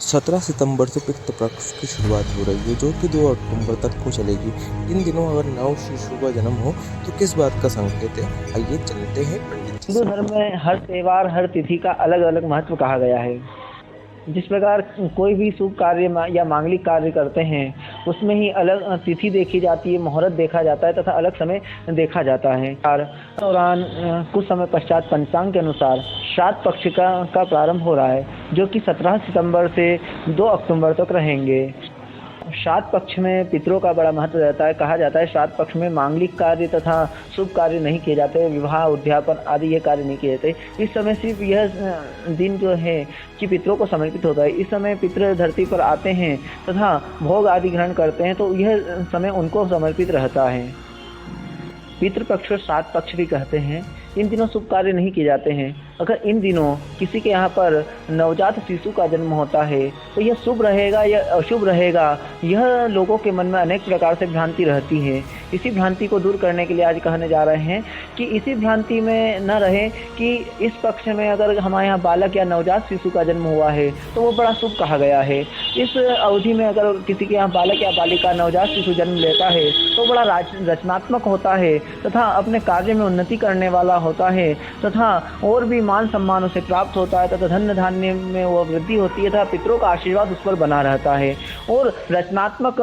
17 सितंबर से पितृ पक्ष की शुरुआत हो रही है जो कि 2 अक्टूबर तक को चलेगी। इन दिनों अगर नव शिशु का जन्म हो तो किस बात का संकेत है? आइए जानते हैं पंडित जी हिंदू से। धर्म में हर त्योहार, हर तिथि का अलग-अलग महत्व कहा गया है। जिस प्रकार कोई भी शुभ कार्य या मांगलिक कार्य करते हैं, उसमें ही अलग तिथि देखी जाती है, मुहूर्त देखा जाता है तथा अलग समय देखा जाता है। और दौरान कुछ समय पश्चात पंचांग के अनुसार श्राद्ध पक्ष का प्रारंभ हो रहा है, जो कि 17 सितंबर से 2 अक्टूबर तक रहेंगे। श्राद्ध पक्ष में पितरों का बड़ा महत्व रहता है। कहा जाता है श्राद्ध पक्ष में मांगलिक कार्य तथा शुभ कार्य नहीं किए जाते, विवाह, उद्यापन आदि ये कार्य नहीं किए जाते। इस समय सिर्फ यह दिन जो है कि पितरों को समर्पित होता है। इस समय पितृ धरती पर आते हैं तथा भोग आदि ग्रहण करते हैं, तो यह समय उनको समर्पित रहता है। पितृपक्ष को श्राद्ध पक्ष भी कहते हैं। इन दिनों शुभ कार्य नहीं किए जाते हैं। अगर इन दिनों किसी के यहाँ पर नवजात शिशु का जन्म होता है तो यह शुभ रहेगा या अशुभ रहेगा, यह लोगों के मन में अनेक प्रकार से भ्रांति रहती है। इसी भ्रांति को दूर करने के लिए आज कहने जा रहे हैं कि इसी भ्रांति में न रहे कि इस पक्ष में अगर हमारे यहाँ बालक या नवजात शिशु का जन्म हुआ है तो वो बड़ा शुभ कहा गया है। इस अवधि में अगर किसी के यहाँ बालक या बालिका नवजात शिशु जन्म लेता है तो बड़ा रचनात्मक होता है तथा अपने कार्य में उन्नति करने वाला होता है तथा और भी मान सम्मान उसे प्राप्त होता है तथा धन धान्य में वो वृद्धि होती है तथा पितरों का आशीर्वाद उस पर बना रहता है और रचनात्मक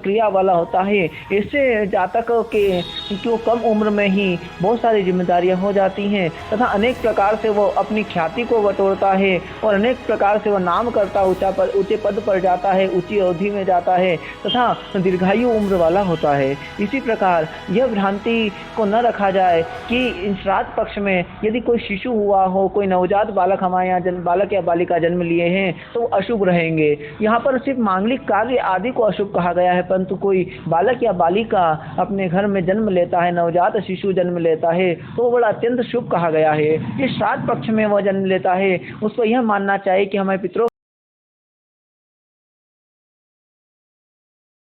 क्रिया वाला होता है। इससे जातक के जो कम उम्र में ही बहुत सारी जिम्मेदारियां हो जाती हैं तथा अनेक प्रकार से वो अपनी ख्याति को बटोरता है और अनेक प्रकार से वो नाम करता ऊंचे पद पर जाता है, ऊंची अवधि में जाता है तथा दीर्घायु उम्र वाला होता है। इसी प्रकार यह भ्रांति को न रखा जाए कि श्राद्ध पक्ष में यदि कोई शिशु हुआ हो, कोई नवजात बालक हमारे यहाँ बालक या बालिका जन्म लिए हैं तो वो अशुभ रहेंगे। यहाँ पर सिर्फ मांगलिक कार्य आदि को अशुभ कहा गया है, परंतु कोई बालक या बालिका अपने घर में जन्म लेता है, नवजात शिशु जन्म लेता है तो वो बड़ा अत्यंत शुभ कहा गया है। इस श्राद्ध पक्ष में वह जन्म लेता है उसको यह मानना चाहिए कि हमारे पितरों